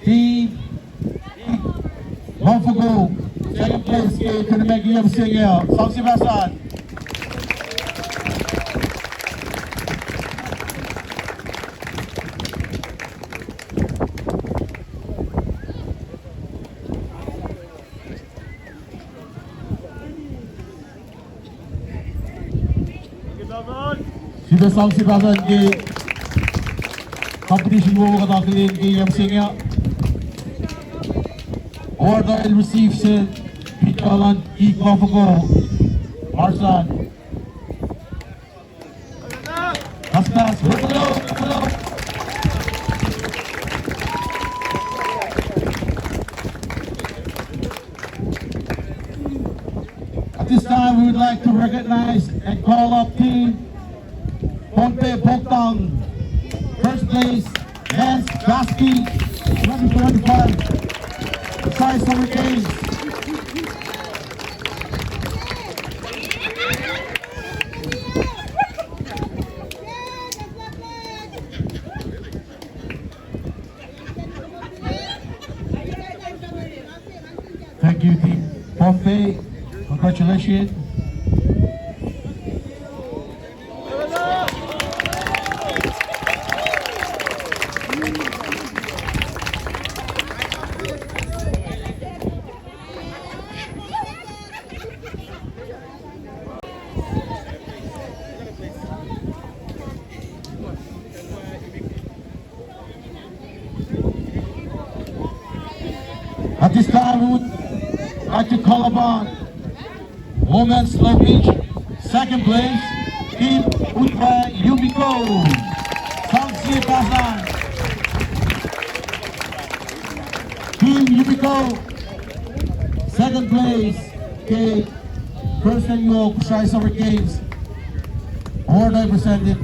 Team Unforgettable, second place kay Tournament Singel, San Sebastian. Sudah San Sebastian ke competition mo katakalin kay Singel. Order and receive sin, Pikalan, Ikofako, Marsan. Kastas, hello. At this time, we would like to recognize and call up team Pohnpei State, first place, men's basket, 2025. Kosrae Summer Games. Thank you, team Pohnpei. Congratulations. At this time, we would like to call upon women's slow pitch, second place, Team Pohnpei Yumiko, San Sebastian. Team Yumiko, second place, kay first annual Kosrae Summer Games, award represented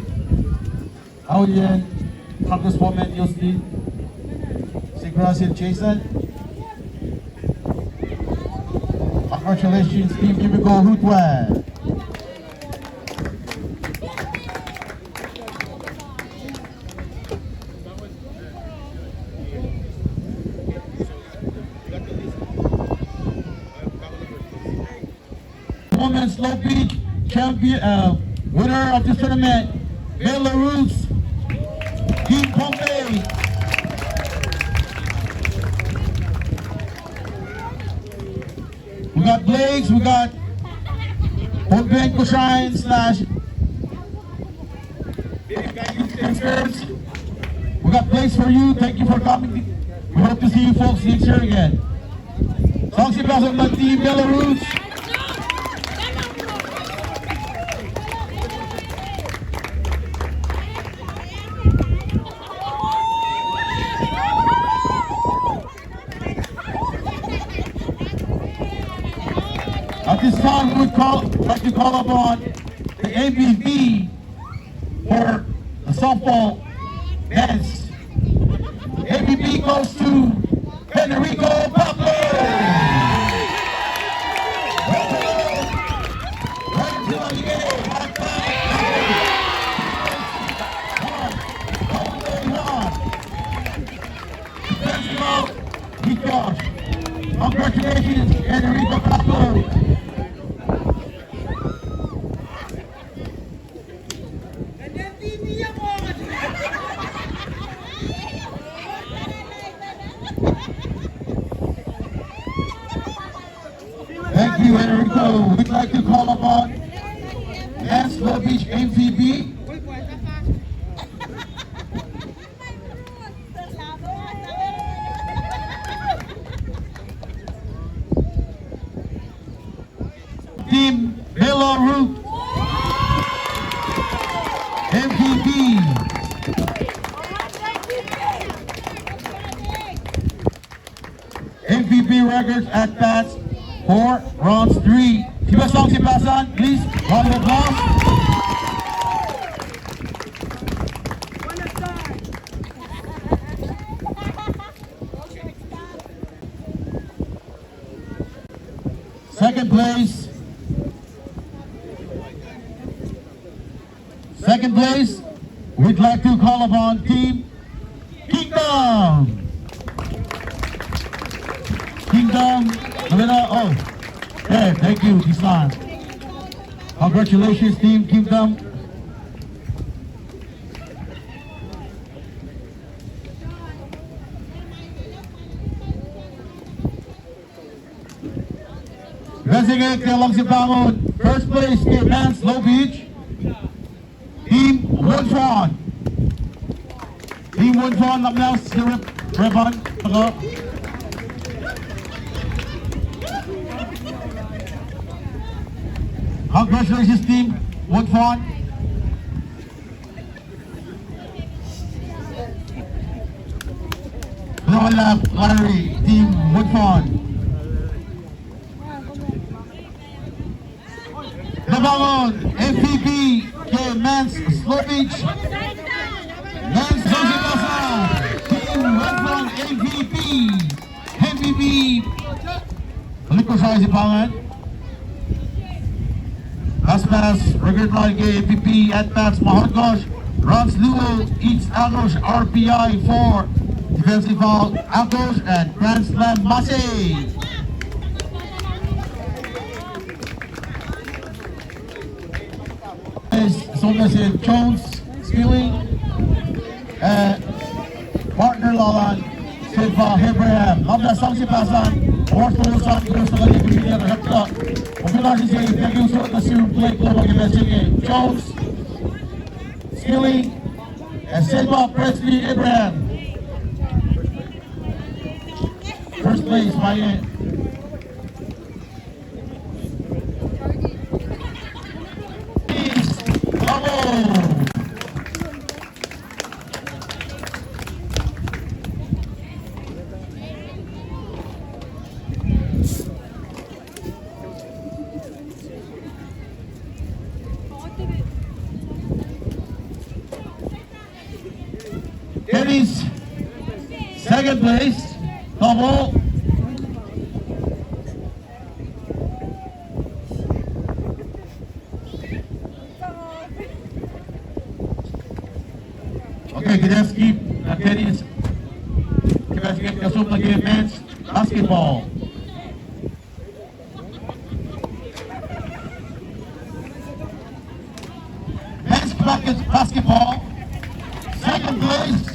Aulian, Congresswoman Yostin, Sigrasin Jason. Congratulations, Team Yumiko Hutwa. Women's slow pitch champion, winner of this tournament, Belarus, Team Pohnpei. We got Blakes, we got Pohnpei Kosrae / we got Blakes for you. Thank you for coming. We hope to see you folks next year again. San Sebastian Team Belarus. At this time, we would like to call upon the MVP for the softball men's. MVP goes to Federico Pablo. Congratulations, Federico Pablo. Thank you, Enrico. We'd like to call upon Lance Lovich, MVP. Team Belarus. records at bats for rounds 3. Sibasong Sipasan, please, round of applause. Second place, we'd like to call upon Team Kingdom. Kingdom, the winner. Oh, okay, thank you, Islan. Congratulations, Team Kingdom. Resigate Kalang Sipangon. First place, Men's Low Beach. Team Wonfon. Team Wonfon, Lamnas, the ribbon. Congratulations, Team Wonfon. Lawalab, Larry, Team Wonfon. Nabangon, MVP, kay Men's Slow Beach. Men's Sosipasan, Team Wonfon MVP. MVP, Kosrae Sipangan. Aspas, record line kay MVP at bats Mahongosh. Runs Luo, eats Agos, RPI 4. Defensive foul, Agos, and Grand Slam Masay. Sonas in Jones, Skilling, and partner Lalan, Silva, Abraham. Lamda sang Sipasan, Orso Lusan, Gusto ka niya kumilya na hapla. Popular si Zay, nag-usot na si Play Club ang imensing Jones, Skilling, and Silva, Presley, Abraham. First place, Mayan. Kenny's second place, double. Okay, Gdansky, Kenny's kasum lagi men's basketball. Men's basketball, second place.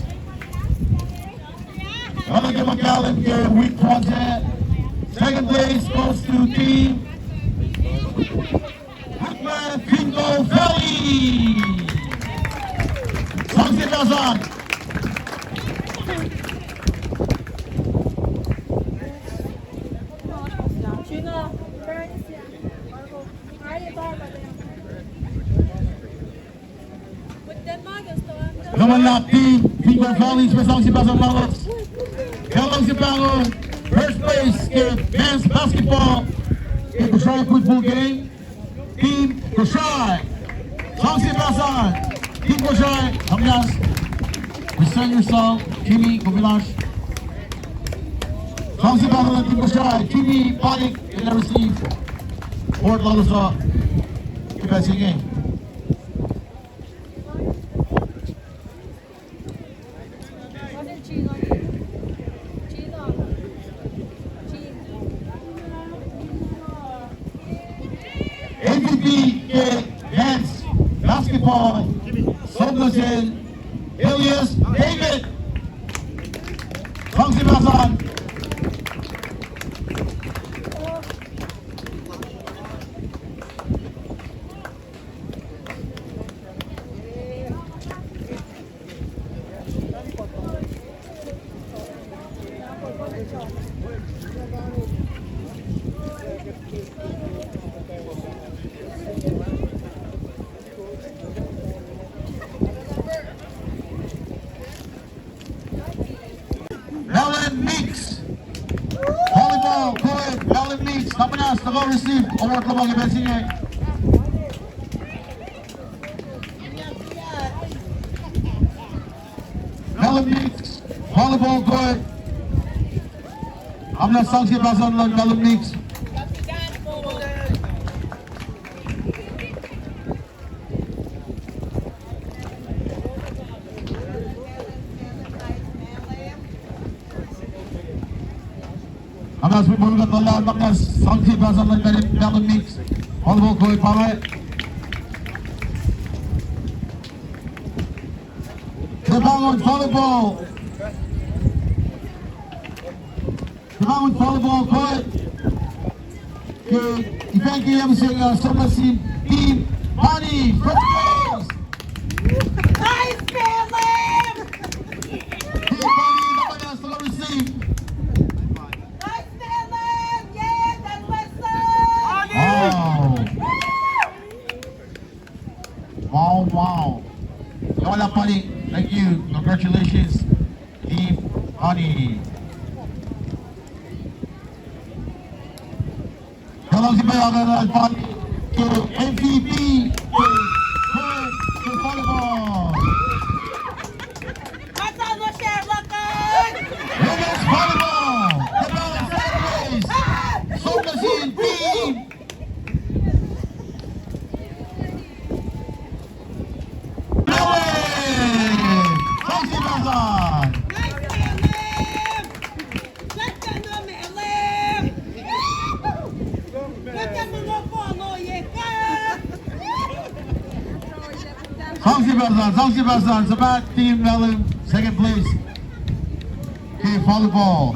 Lagi magaling kay week project. Second place goes to Team Pohnpei Valley. Sang Sipasan. Naman Team Pohnpei Valley Sang Sipasan Malos. Kalang Sipangon, first place kay men's basketball. Kay Kosrae football game. Team Kosrae. Sang Sipasan. Team Kosrae. Hamyas. Present yourself. Jimmy Kumilash. Sang Sipasan Team Kosrae. Jimmy Panik. You never see. Fort lalu sa kibasing game. MVP men's basketball, Soblasin, Elias, David, Sang Sipasan. Kamanas, to go receive award lamang ibensing eh. Mix, volleyball coed. Kamanas sang si Basan lang Mix. Kamanas bibulgat wala Kamanas sang si Basan lang Mix. Volleyball coed pare. Bangun volleyball. Bangun volleyball coed. Event yang sama si team Honey first place. Nice, Philip! Team Honey naman na sa receive. Nice, Philip! Yeah, that was Wow. Wala Honey. Thank you. Congratulations, Team Honey. Kalau si Bayaran Honey to MVP to volleyball. Mata mo, Sherlockan! Women's volleyball. The ball sideways. Sokasin team. Sangsi Basan, Sabat Team Melon, second place. Okay, volleyball.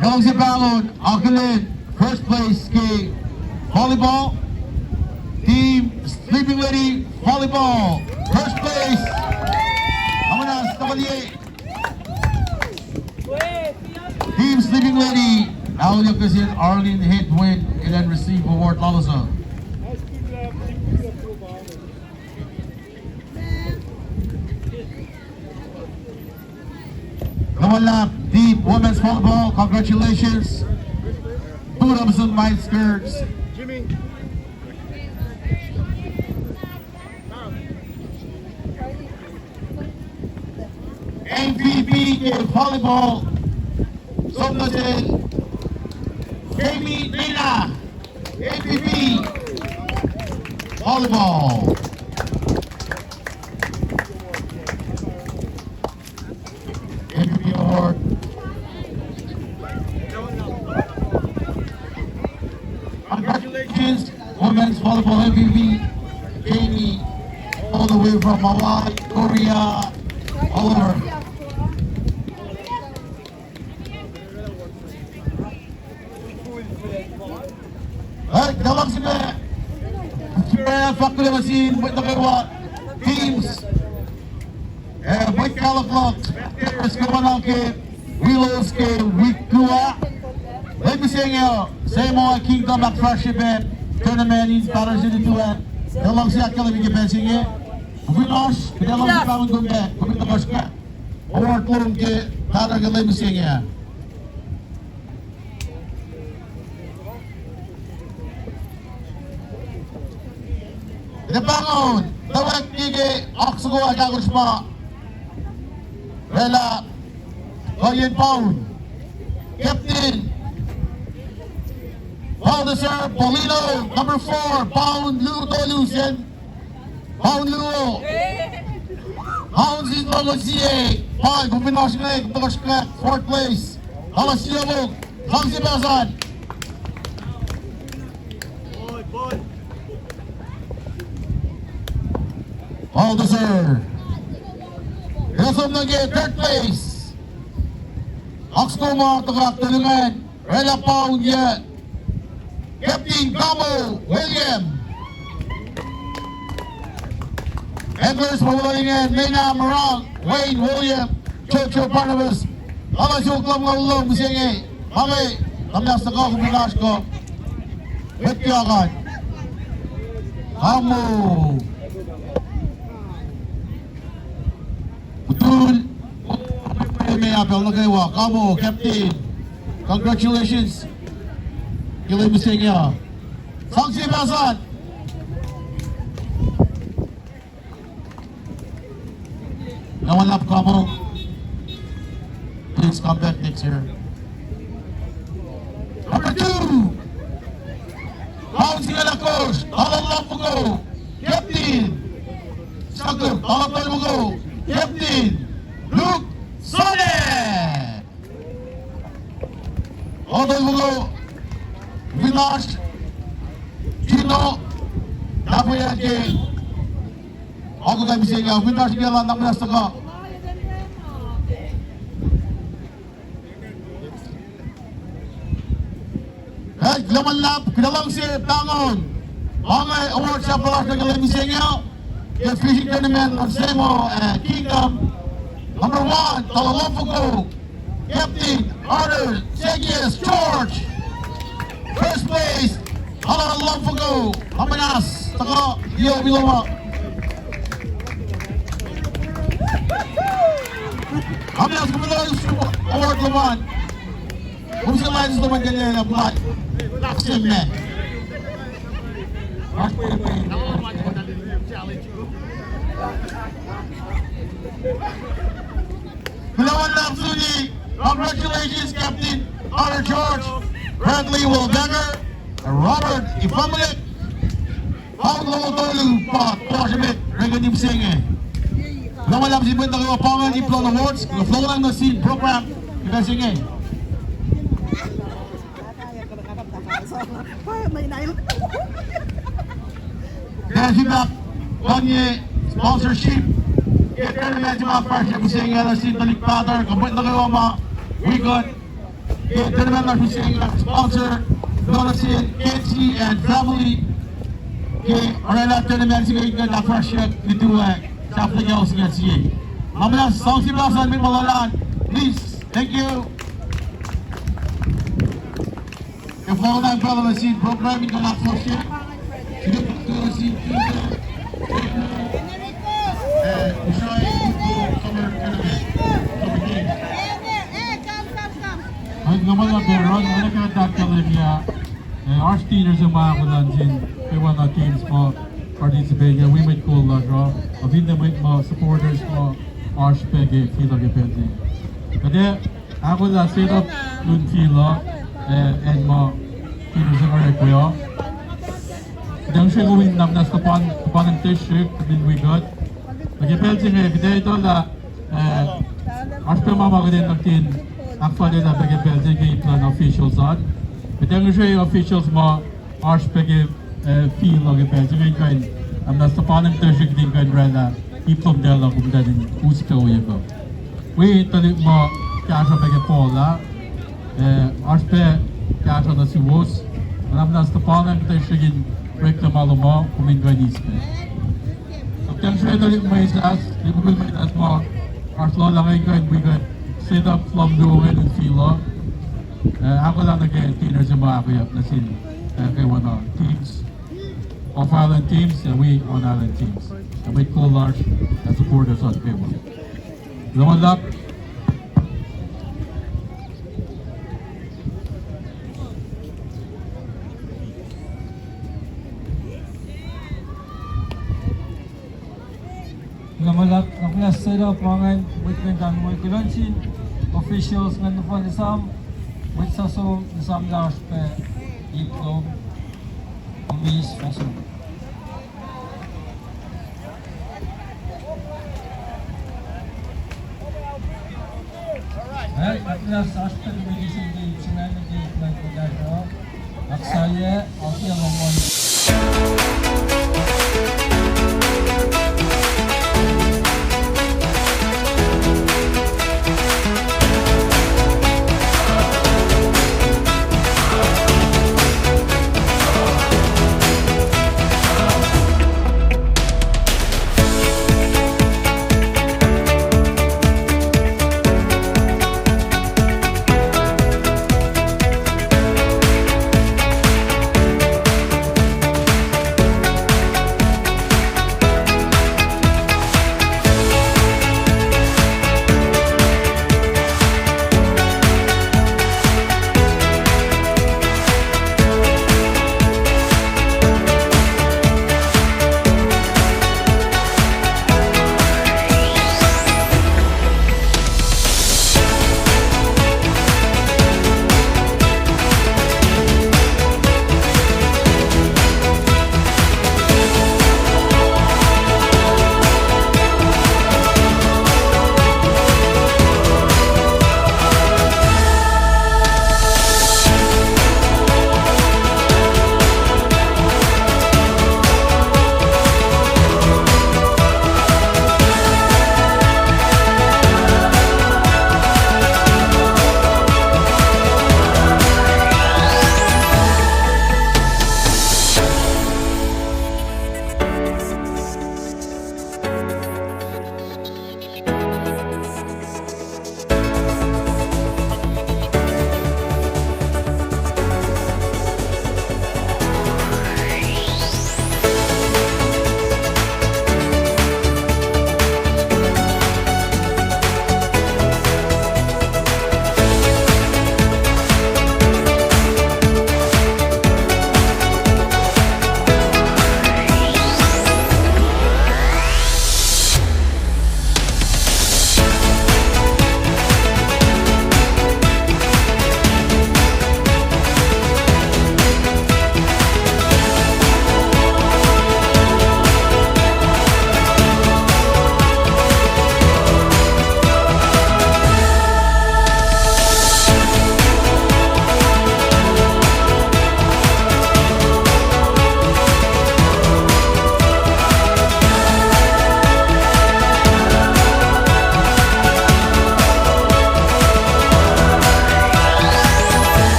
Sangsi Balon, Akulin, first place. Okay, volleyball. Team Sleeping Lady, volleyball. First place. Kamanas, Cavalier. Team Sleeping Lady. Aulia Kasin, Arlene hit win and then receive award Lalasa. Kamalap, Deep Women's Volleyball. Congratulations. Two Robinson White Skirts. Jimmy. MVP in volleyball, Somnaden, Jamie Nina, MVP, volleyball. MVP award. Congratulations, women's volleyball MVP, Jamie, all the way from Hawaii, Korea, all over. Dalam sini, faktor mesin buat nak teams, buat kalau clock, sekarang ke Willows ke week 2, lebih sehingga Semo Kingdom Friendship tournament ini para jadi tua, dalam siapa kalau bikin bensinnya, winners, dalam siapa menggumbat, kita boskan, award turun ke tanah ke lebih sehingga. Bangun, tawag gigi, aksugo agagos pa. Rela, Koyen Pound, Captain, Baldassar Polino, number 4, Pound Luto Lucien, Pound Luo, Pound Zidlo Lucie, Pound, Kupinos Greg, Kupinos Greg, 4th place, Alasio Mug, Hamsi Basan. Baldassar. Ilsom lagi third place. Oxcomar tegak tulungan. Rela Pound ya. Captain Gamo William. Anglers Mawalingin, Mena Marang, Wayne William, Chocho Barnabas. Alas yung club ng ulong musingi. Mami, kami sa ko kuminas ko. Wait agad. Kamu. Betul. May apel na kayo. Kamu, Captain. Congratulations. Kilay mo sa inyo. Sangsi Basan. Nawalap Kamu. Please come back next year. Number 2. Bounce ka na coach. Talalap mo go. Captain. Sagot. Talalap mo go. Captain. Luke Sane. Odoy mo go. Vinash. Gino. Napoyan kay. Ako tayo bisa nga. Vinash nga lang. Namunas na ka. Laman lap, kinalang si Tangon. Mga award sa palas ng galing misengaw. The fishing tournament of Semo and Kingdom. Number 1, Talalapugo. Captain Arthur Segues George. First place, Talalapugo. Amanas, Taka, Iyo Biloma. Amanas, kumila yung award naman. Kung sa lines naman ganyan na black. Action man. Dalawan lang Suni. Congratulations Captain Arthur George, Bradley Wilbecker, and Robert Ifamalik. Paulo Tolu pa Toshimit Reganim Singh. Dalawan lang si Bintang Pangan Diploma Awards. Flow lang na scene program. Kita Singh. Kaya hibak, Kanye, sponsorship, kaya na medyo mga partner ko sa inyo na si Talikpater, kapit na kayo mga weekend, kaya na medyo sa inyo sponsor, doon na si Kenzie and family, kaya oray lahat na medyo sa inyo na partner dito sa Africa sa nga siya. Mamaya, sa si Basan, may malalaan, please, thank you. If all that brother has seen programming on that first year, you can see Kosrae and summer tournament, summer games. Ang naman na Beron, wala ka nagkakalim niya. Our steelers yung mga kulansin, kaya mga teams mo participate niya. We might call na draw. Abin na may mga supporters mo, our spege, fila gepensi. Kaya ako na set up yung fila, and mga teams yung correct ko yun. Kaya siya gawin namnas kapan ng t-shirt, din we got. Nag-gepensi nga, kaya ito na, our spege mamagaling ng team, actually na nag-gepensi nga plan officials on. Kaya siya yung officials mo, our spege fila gepensi nga kain. Namnas kapan ng t-shirt din kain rana, iplom dela kung danin usika o yago. We tali mo, kaya siya pag-pola, our spege kaya siya na si Wos, namnas kapan ng t-shirt reklamalo mo, kumindoy nispe. Kaya siya tali mo isas, di mo may isas mo, our slow lang ay kain, we got set up from doing and fila. Ako lang nag-teeners yung mga kuyap na sin kay one teams, off-island teams, and we on-island teams. And we call large and support us on Paymo. Laman lap. Laman lap. Ang class set up mga witness ang mga kilansin. Officials nga nufan isam. With saso isam large pe itlog. Umis paso. Alright, at last after the medicine day, sinanay day, like the guy, Aksaya, I'll see you on Monday.